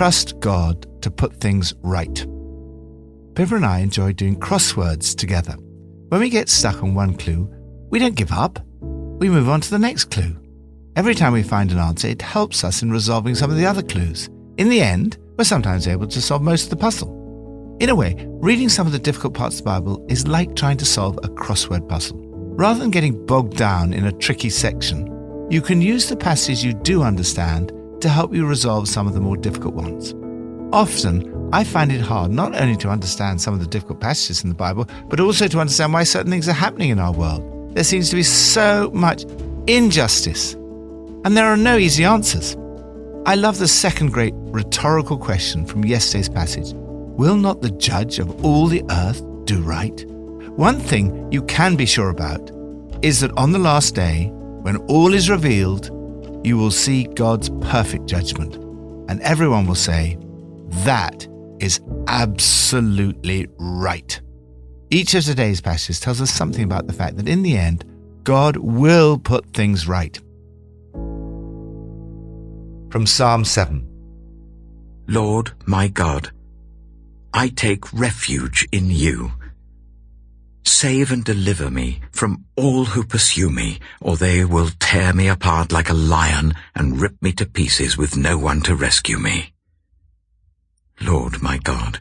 trust God to put things right. Pippa and I enjoy doing crosswords together. When we get stuck on one clue, we don't give up. We move on to the next clue. Every time we find an answer, it helps us in resolving some of the other clues. In the end, we're sometimes able to solve most of the puzzle. In a way, reading some of the difficult parts of the Bible is like trying to solve a crossword puzzle. Rather than getting bogged down in a tricky section, you can use the passages you do understand to help you resolve some of the more difficult ones. Often, I find it hard not only to understand some of the difficult passages in the Bible, but also to understand why certain things are happening in our world. There seems to be so much injustice, and there are no easy answers. I love the second great rhetorical question from yesterday's passage. Will not the judge of all the earth do right? One thing you can be sure about is that on the last day, when all is revealed, you will see God's perfect judgment, and everyone will say, that is absolutely right. Each of today's passages tells us something about the fact that in the end, God will put things right. From Psalm 7. Lord, my God, I take refuge in you. Save and deliver me from all who pursue me, or they will tear me apart like a lion and rip me to pieces with no one to rescue me. Lord, my God,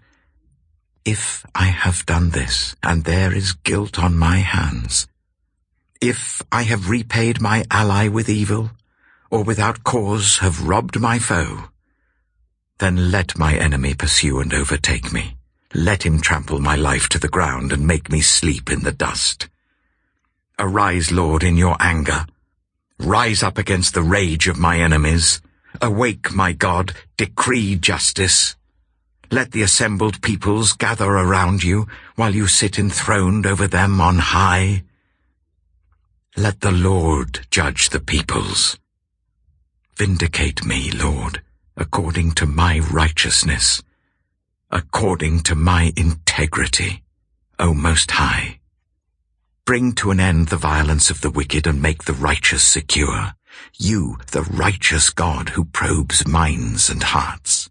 if I have done this, and there is guilt on my hands, if I have repaid my ally with evil, or without cause have robbed my foe, then let my enemy pursue and overtake me. Let him trample my life to the ground and make me sleep in the dust. Arise, Lord, in your anger. Rise up against the rage of my enemies. Awake, my God, decree justice. Let the assembled peoples gather around you while you sit enthroned over them on high. Let the Lord judge the peoples. Vindicate me, Lord, according to my righteousness, according to my integrity, O Most High. Bring to an end the violence of the wicked and make the righteous secure. You, the righteous God who probes minds and hearts.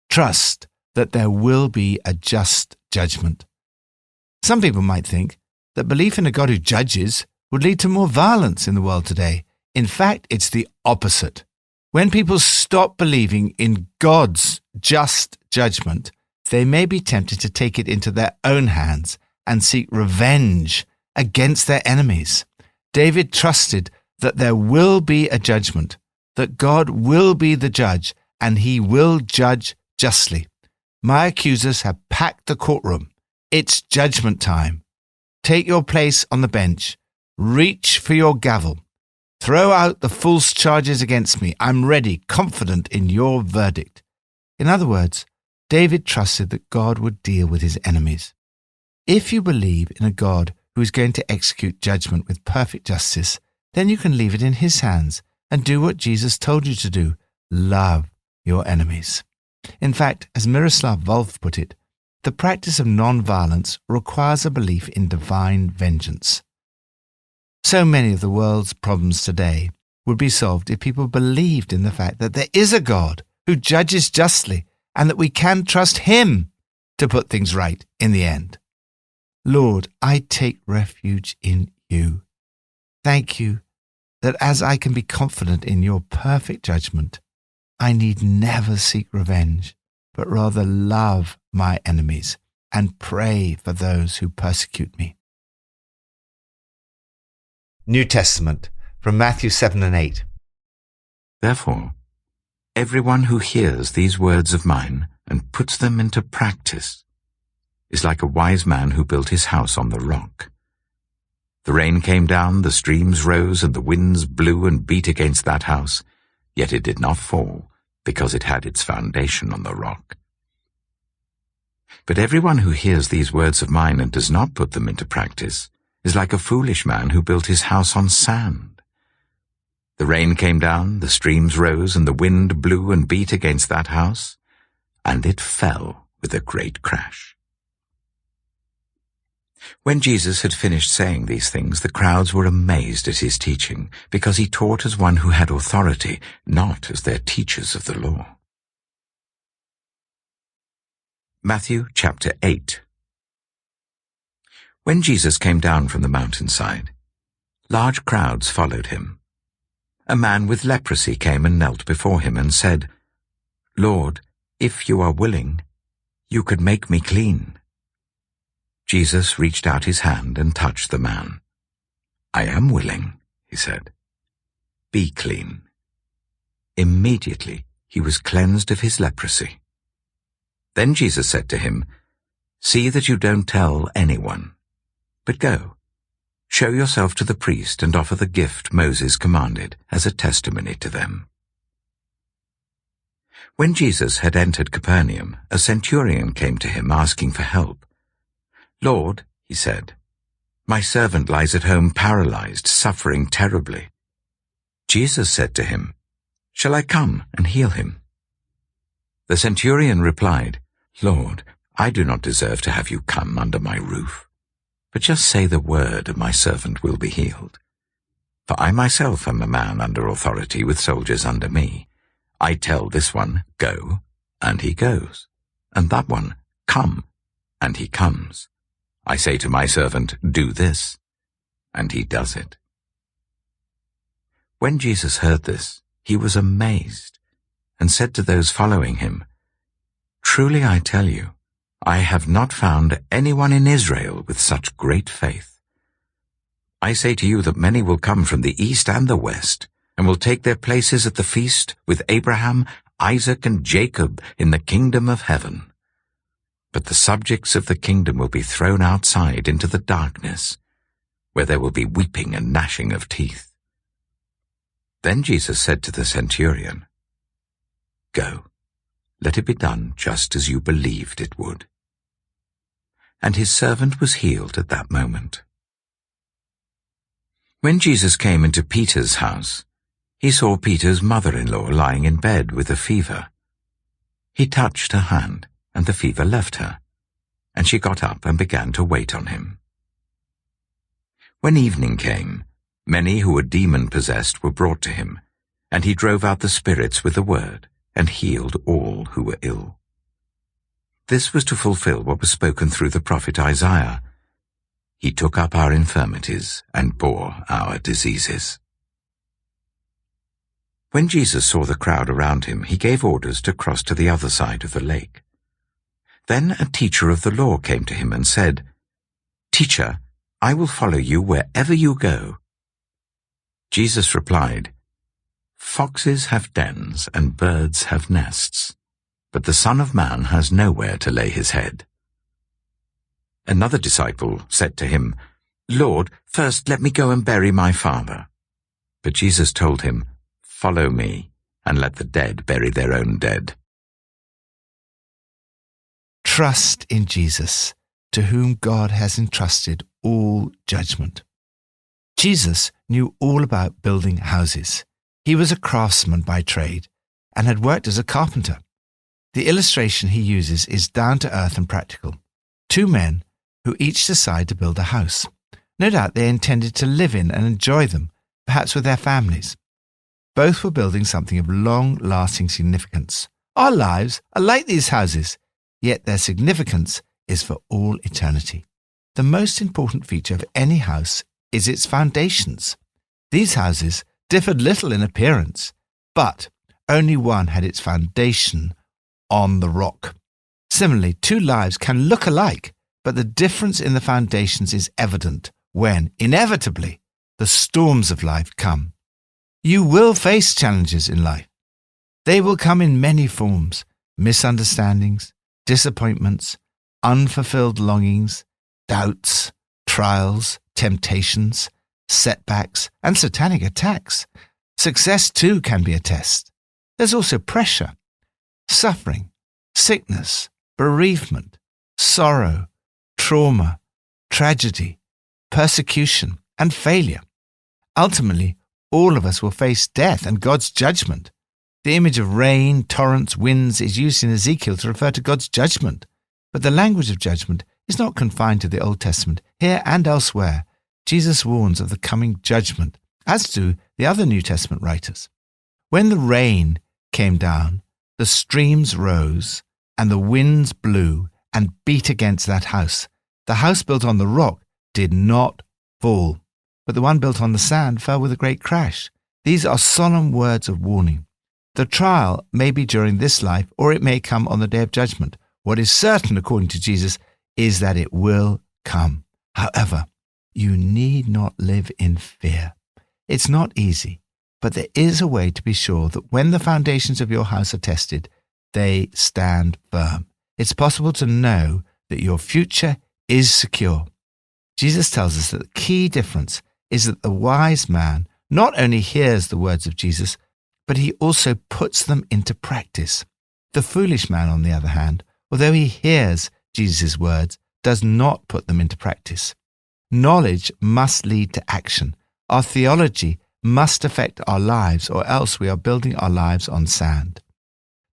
Trust that there will be a just judgment. Some people might think that belief in a God who judges would lead to more violence in the world today. In fact, it's the opposite. When people stop believing in God's just judgment, they may be tempted to take it into their own hands and seek revenge against their enemies. David trusted that there will be a judgment, that God will be the judge, and he will judge justly. My accusers have packed the courtroom. It's judgment time. Take your place on the bench. Reach for your gavel. Throw out the false charges against me. I'm ready, confident in your verdict. In other words, David trusted that God would deal with his enemies. If you believe in a God who is going to execute judgment with perfect justice, then you can leave it in his hands and do what Jesus told you to do. Love your enemies. In fact, as Miroslav Volf put it, the practice of non-violence requires a belief in divine vengeance. So many of the world's problems today would be solved if people believed in the fact that there is a God who judges justly and that we can trust him to put things right in the end. Lord, I take refuge in you. Thank you that as I can be confident in your perfect judgment, I need never seek revenge, but rather love my enemies and pray for those who persecute me. New Testament, from Matthew 7 and 8. Therefore, everyone who hears these words of mine and puts them into practice is like a wise man who built his house on the rock. The rain came down, the streams rose, and the winds blew and beat against that house, yet it did not fall, because it had its foundation on the rock. But everyone who hears these words of mine and does not put them into practice is like a foolish man who built his house on sand. The rain came down, the streams rose, and the wind blew and beat against that house, and it fell with a great crash. When Jesus had finished saying these things, the crowds were amazed at his teaching, because he taught as one who had authority, not as their teachers of the law. Matthew chapter 8. When Jesus came down from the mountainside, large crowds followed him. A man with leprosy came and knelt before him and said, "Lord, if you are willing, you could make me clean." Jesus reached out his hand and touched the man. "I am willing," he said. "Be clean." Immediately he was cleansed of his leprosy. Then Jesus said to him, "See that you don't tell anyone, but go, show yourself to the priest and offer the gift Moses commanded as a testimony to them." When Jesus had entered Capernaum, a centurion came to him asking for help. "Lord," he said, "my servant lies at home paralyzed, suffering terribly." Jesus said to him, "Shall I come and heal him?" The centurion replied, "Lord, I do not deserve to have you come under my roof, but just say the word and my servant will be healed. For I myself am a man under authority with soldiers under me. I tell this one, 'Go,' and he goes, and that one, 'Come,' and he comes. I say to my servant, 'Do this,' and he does it." When Jesus heard this, he was amazed, and said to those following him, "Truly I tell you, I have not found anyone in Israel with such great faith. I say to you that many will come from the east and the west, and will take their places at the feast with Abraham, Isaac, and Jacob in the kingdom of heaven. But the subjects of the kingdom will be thrown outside into the darkness, where there will be weeping and gnashing of teeth." Then Jesus said to the centurion, "Go, let it be done just as you believed it would." And his servant was healed at that moment. When Jesus came into Peter's house, he saw Peter's mother-in-law lying in bed with a fever. He touched her hand, and the fever left her, and she got up and began to wait on him. When evening came, many who were demon-possessed were brought to him, and he drove out the spirits with the word, and healed all who were ill. This was to fulfill what was spoken through the prophet Isaiah. He took up our infirmities and bore our diseases. When Jesus saw the crowd around him, he gave orders to cross to the other side of the lake. Then a teacher of the law came to him and said, "Teacher, I will follow you wherever you go." Jesus replied, "Foxes have dens and birds have nests, but the Son of Man has nowhere to lay his head." Another disciple said to him, "Lord, first let me go and bury my father." But Jesus told him, "Follow me, and let the dead bury their own dead." Trust in Jesus, to whom God has entrusted all judgment. Jesus knew all about building houses. He was a craftsman by trade and had worked as a carpenter. The illustration he uses is down to earth and practical. Two men who each decide to build a house. No doubt they intended to live in and enjoy them, perhaps with their families. Both were building something of long-lasting significance. Our lives are like these houses, yet their significance is for all eternity. The most important feature of any house is its foundations. These houses differed little in appearance, but only one had its foundation on the rock. Similarly, two lives can look alike, but the difference in the foundations is evident when, inevitably, the storms of life come. You will face challenges in life. They will come in many forms: misunderstandings, disappointments, unfulfilled longings, doubts, trials, temptations, setbacks, and satanic attacks. Success too can be a test. There's also pressure, suffering, sickness, bereavement, sorrow, trauma, tragedy, persecution, and failure. Ultimately, all of us will face death and God's judgment. The image of rain, torrents, winds is used in Ezekiel to refer to God's judgment, but the language of judgment is not confined to the Old Testament. Here and elsewhere, Jesus warns of the coming judgment, as do the other New Testament writers. When the rain came down, the streams rose, and the winds blew and beat against that house. The house built on the rock did not fall, but the one built on the sand fell with a great crash. These are solemn words of warning. The trial may be during this life, or it may come on the day of judgment. What is certain, according to Jesus, is that it will come. However, you need not live in fear. It's not easy, but there is a way to be sure that when the foundations of your house are tested, they stand firm. It's possible to know that your future is secure. Jesus tells us that the key difference is that the wise man not only hears the words of Jesus, but he also puts them into practice. The foolish man, on the other hand, although he hears Jesus' words, does not put them into practice. Knowledge must lead to action. Our theology must affect our lives, or else we are building our lives on sand.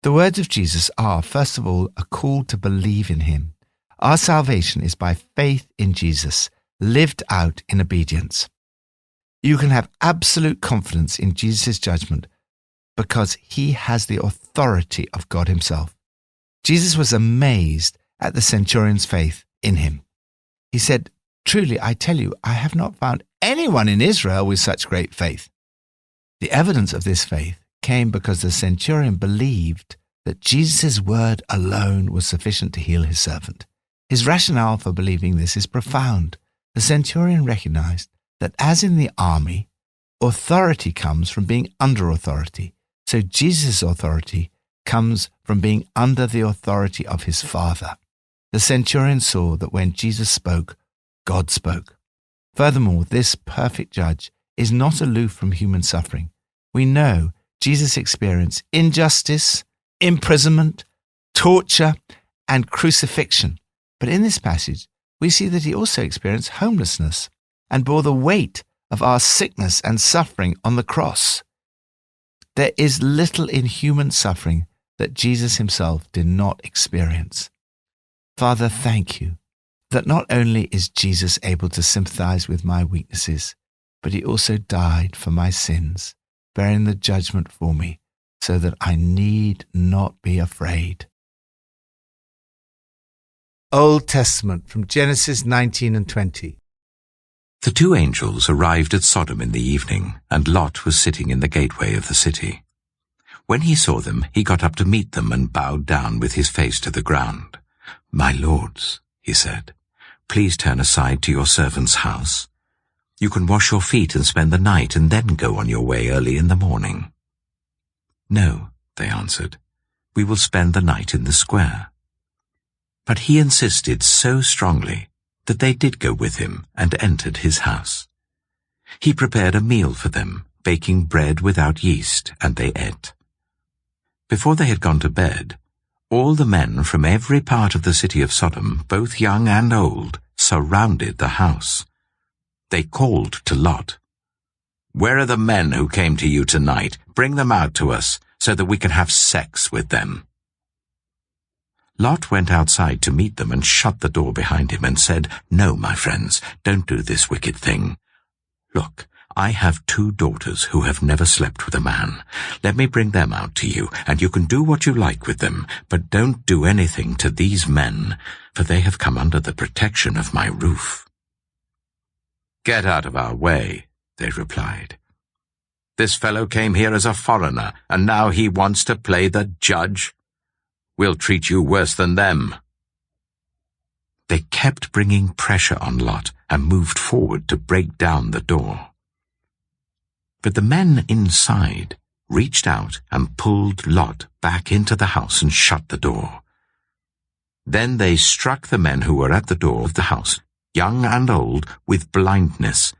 The words of Jesus are, first of all, a call to believe in him. Our salvation is by faith in Jesus, lived out in obedience. You can have absolute confidence in Jesus' judgment because he has the authority of God himself. Jesus was amazed at the centurion's faith in him. He said, "Truly, I tell you, I have not found anyone in Israel with such great faith." The evidence of this faith came because the centurion believed that Jesus' word alone was sufficient to heal his servant. His rationale for believing this is profound. The centurion recognized that as in the army, authority comes from being under authority. So Jesus' authority comes from being under the authority of his Father. The centurion saw that when Jesus spoke, God spoke. Furthermore, this perfect judge is not aloof from human suffering. We know Jesus experienced injustice, imprisonment, torture, and crucifixion. But in this passage, we see that he also experienced homelessness and bore the weight of our sickness and suffering on the cross. There is little in human suffering that Jesus himself did not experience. Father, thank you that not only is Jesus able to sympathize with my weaknesses, but he also died for my sins, bearing the judgment for me, so that I need not be afraid. Old Testament from Genesis 19 and 20. The two angels arrived at Sodom in the evening, and Lot was sitting in the gateway of the city. When he saw them, he got up to meet them and bowed down with his face to the ground. "My lords," he said, "please turn aside to your servant's house. You can wash your feet and spend the night and then go on your way early in the morning." "No," they answered, "we will spend the night in the square." But he insisted so strongly that they did go with him and entered his house. He prepared a meal for them, baking bread without yeast, and they ate. Before they had gone to bed, all the men from every part of the city of Sodom, both young and old, surrounded the house. They called to Lot, "Where are the men who came to you tonight? Bring them out to us, so that we can have sex with them." Lot went outside to meet them and shut the door behind him and said, "No, my friends, don't do this wicked thing. Look, I have 2 daughters who have never slept with a man. Let me bring them out to you, and you can do what you like with them, but don't do anything to these men, for they have come under the protection of my roof." "Get out of our way," they replied. "This fellow came here as a foreigner, and now he wants to play the judge. We'll treat you worse than them." They kept bringing pressure on Lot and moved forward to break down the door. But the men inside reached out and pulled Lot back into the house and shut the door. Then they struck the men who were at the door of the house, young and old, with blindness,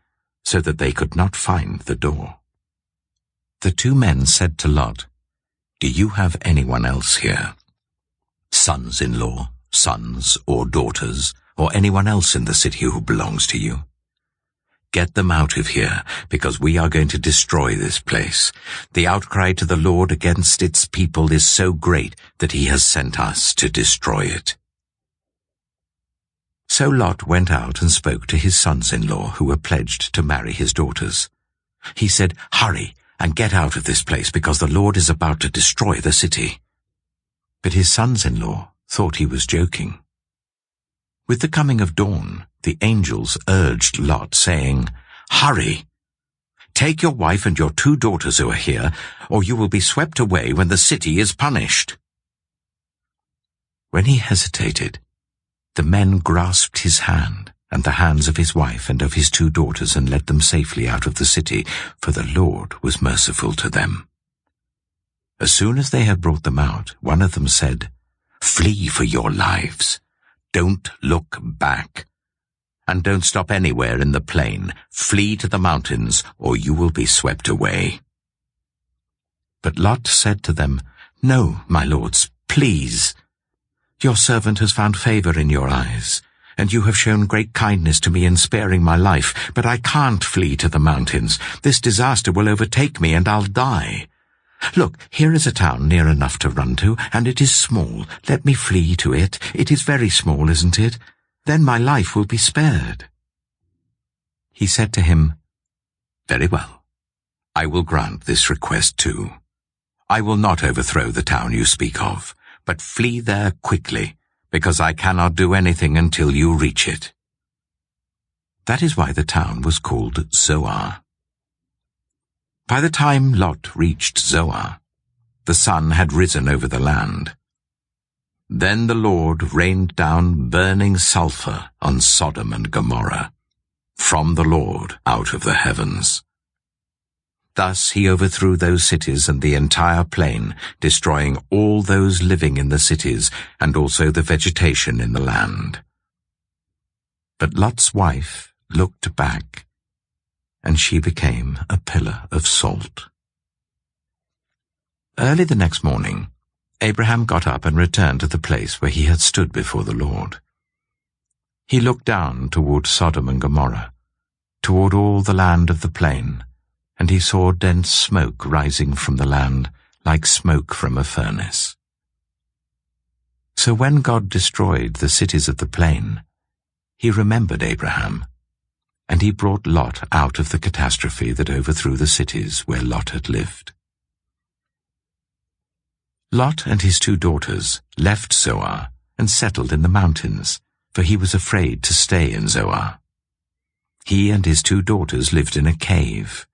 so that they could not find the door. The 2 men said to Lot, "Do you have anyone else here? Sons-in-law, sons or daughters, or anyone else in the city who belongs to you? Get them out of here, because we are going to destroy this place. The outcry to the Lord against its people is so great that he has sent us to destroy it." So Lot went out and spoke to his sons-in-law who were pledged to marry his daughters. He said, "Hurry and get out of this place, because the Lord is about to destroy the city." But his sons-in-law thought he was joking. With the coming of dawn, the angels urged Lot, saying, "Hurry! Take your wife and your 2 daughters who are here, or you will be swept away when the city is punished." When he hesitated, the men grasped his hand and the hands of his wife and of his 2 daughters and led them safely out of the city, for the Lord was merciful to them. As soon as they had brought them out, one of them said, "Flee for your lives. Don't look back. And don't stop anywhere in the plain. Flee to the mountains, or you will be swept away." But Lot said to them, "No, my lords, please. Your servant has found favor in your eyes, and you have shown great kindness to me in sparing my life, but I can't flee to the mountains. This disaster will overtake me, and I'll die. Look, here is a town near enough to run to, and it is small. Let me flee to it. It is very small, isn't it? Then my life will be spared." He said to him, "Very well. I will grant this request too. I will not overthrow the town you speak of, but flee there quickly, because I cannot do anything until you reach it." That is why the town was called Zoar. By the time Lot reached Zoar, the sun had risen over the land. Then the Lord rained down burning sulfur on Sodom and Gomorrah, from the Lord out of the heavens. Thus he overthrew those cities and the entire plain, destroying all those living in the cities and also the vegetation in the land. But Lot's wife looked back, and she became a pillar of salt. Early the next morning, Abraham got up and returned to the place where he had stood before the Lord. He looked down toward Sodom and Gomorrah, toward all the land of the plain, and he saw dense smoke rising from the land like smoke from a furnace. So when God destroyed the cities of the plain, he remembered Abraham, and he brought Lot out of the catastrophe that overthrew the cities where Lot had lived. Lot and his 2 daughters left Zoar and settled in the mountains, for he was afraid to stay in Zoar. He and his 2 daughters lived in a cave.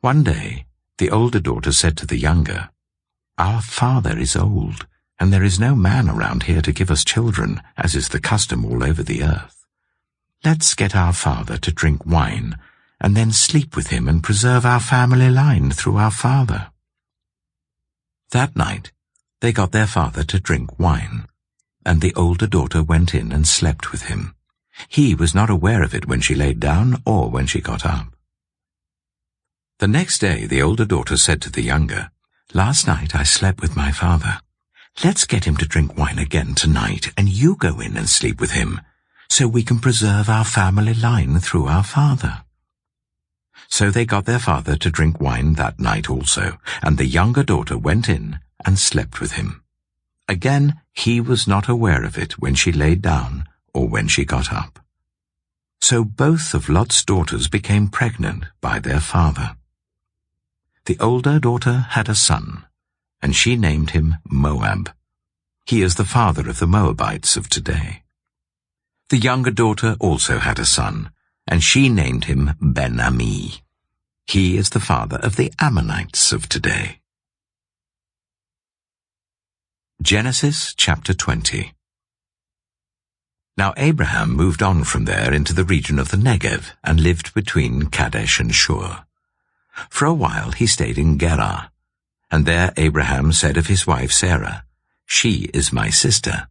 One day, the older daughter said to the younger, "Our father is old, and there is no man around here to give us children, as is the custom all over the earth. Let's get our father to drink wine, and then sleep with him and preserve our family line through our father." That night, they got their father to drink wine, and the older daughter went in and slept with him. He was not aware of it when she laid down or when she got up. The next day, the older daughter said to the younger, "Last night I slept with my father. Let's get him to drink wine again tonight, and you go in and sleep with him, so we can preserve our family line through our father." So they got their father to drink wine that night also, and the younger daughter went in and slept with him. Again, he was not aware of it when she laid down or when she got up. So both of Lot's daughters became pregnant by their father. The older daughter had a son, and she named him Moab. He is the father of the Moabites of today. The younger daughter also had a son, and she named him Ben-Ami. He is the father of the Ammonites of today. Genesis chapter 20. Now Abraham moved on from there into the region of the Negev and lived between Kadesh and Shur. For a while he stayed in Gerar, and there Abraham said of his wife Sarah, "She is my sister."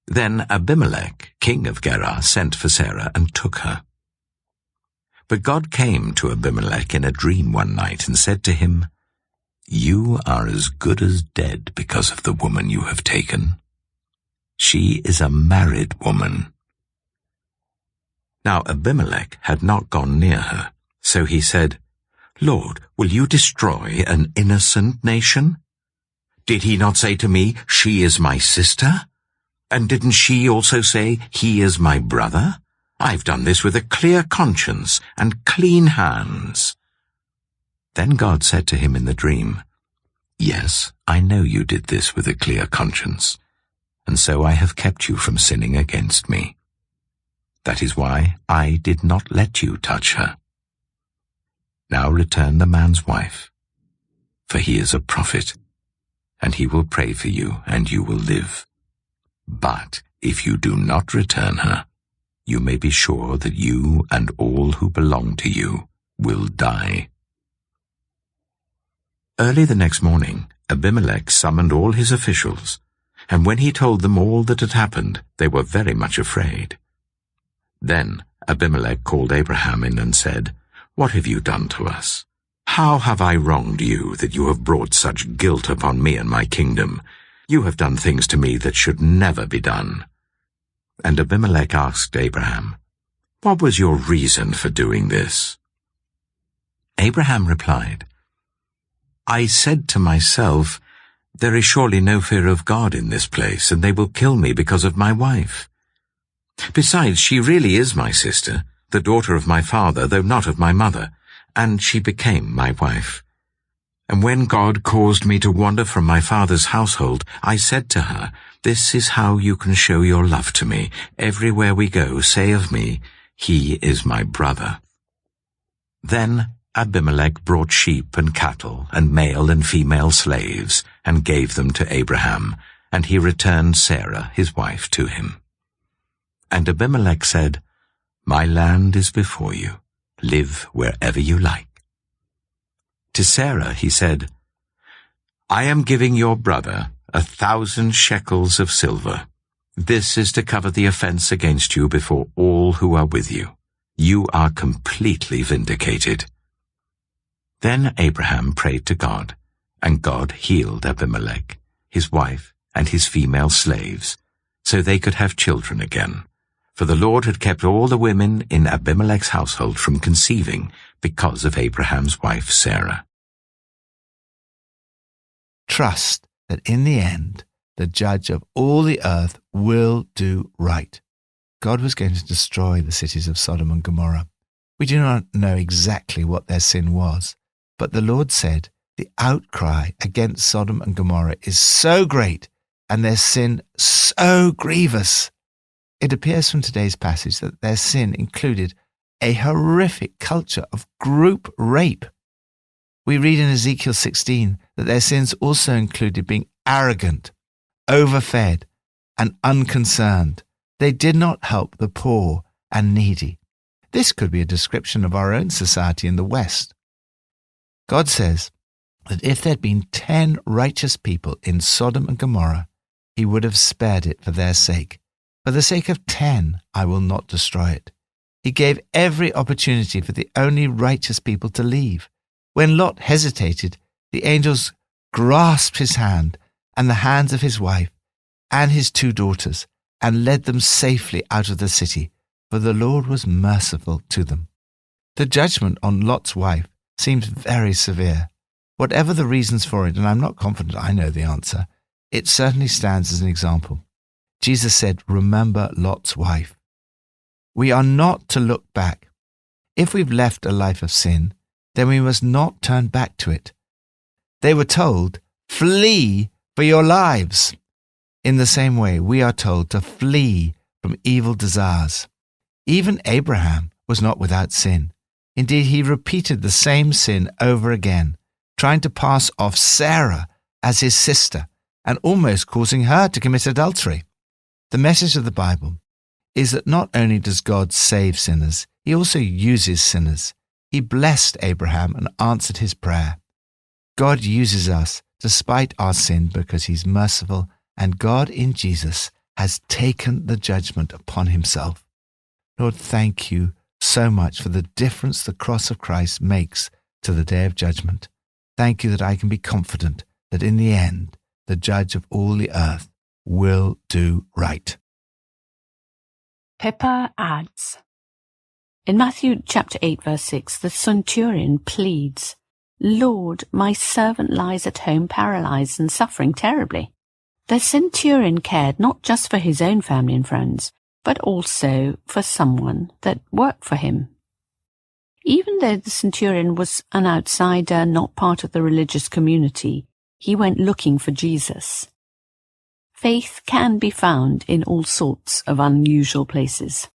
Then Abimelech, king of Gerar, sent for Sarah and took her. But God came to Abimelech in a dream one night and said to him, "You are as good as dead because of the woman you have taken. She is a married woman." Now Abimelech had not gone near her, so he said, "Lord, will you destroy an innocent nation? Did he not say to me, 'She is my sister'? And didn't she also say, 'He is my brother'? I've done this with a clear conscience and clean hands." Then God said to him in the dream, "Yes, I know you did this with a clear conscience, and so I have kept you from sinning against me. That is why I did not let you touch her. Now return the man's wife, for he is a prophet, and he will pray for you, and you will live. But if you do not return her, you may be sure that you and all who belong to you will die." Early the next morning, Abimelech summoned all his officials, and when he told them all that had happened, they were very much afraid. Then Abimelech called Abraham in and said, "What have you done to us? How have I wronged you that you have brought such guilt upon me and my kingdom? You have done things to me that should never be done." And Abimelech asked Abraham, "What was your reason for doing this?" Abraham replied, "I said to myself, 'There is surely no fear of God in this place, and they will kill me because of my wife. Besides, she really is my sister, the daughter of my father, though not of my mother, and she became my wife. And when God caused me to wander from my father's household, I said to her, "This is how you can show your love to me. Everywhere we go, say of me, 'He is my brother.'" Then Abimelech brought sheep and cattle and male and female slaves and gave them to Abraham, and he returned Sarah, his wife, to him. And Abimelech said, "My land is before you. Live wherever you like." To Sarah he said, "I am giving your brother 1,000 shekels of silver. This is to cover the offense against you before all who are with you. You are completely vindicated." Then Abraham prayed to God, and God healed Abimelech, his wife, and his female slaves, so they could have children again. For the Lord had kept all the women in Abimelech's household from conceiving because of Abraham's wife Sarah. Trust that in the end, the judge of all the earth will do right. God was going to destroy the cities of Sodom and Gomorrah. We do not know exactly what their sin was, but the Lord said the outcry against Sodom and Gomorrah is so great and their sin so grievous. It appears from today's passage that their sin included a horrific culture of group rape. We read in Ezekiel 16 that their sins also included being arrogant, overfed, and unconcerned. They did not help the poor and needy. This could be a description of our own society in the West. God says that if there'd been 10 righteous people in Sodom and Gomorrah, he would have spared it for their sake. For the sake of 10, I will not destroy it. He gave every opportunity for the only righteous people to leave. When Lot hesitated, the angels grasped his hand and the hands of his wife and his 2 daughters and led them safely out of the city, for the Lord was merciful to them. The judgment on Lot's wife seems very severe. Whatever the reasons for it, and I'm not confident I know the answer, it certainly stands as an example. Jesus said, "Remember Lot's wife." We are not to look back. If we've left a life of sin, then we must not turn back to it. They were told, "Flee for your lives." In the same way, we are told to flee from evil desires. Even Abraham was not without sin. Indeed, he repeated the same sin over again, trying to pass off Sarah as his sister and almost causing her to commit adultery. The message of the Bible is that not only does God save sinners, he also uses sinners. He blessed Abraham and answered his prayer. God uses us despite our sin because he's merciful, and God in Jesus has taken the judgment upon himself. Lord, thank you so much for the difference the cross of Christ makes to the day of judgment. Thank you that I can be confident that in the end, the judge of all the earth will do right. Pippa adds, in Matthew chapter 8, verse 6, the centurion pleads, "Lord, my servant lies at home paralyzed and suffering terribly." The centurion cared not just for his own family and friends, but also for someone that worked for him. Even though the centurion was an outsider, not part of the religious community, he went looking for Jesus. Faith can be found in all sorts of unusual places.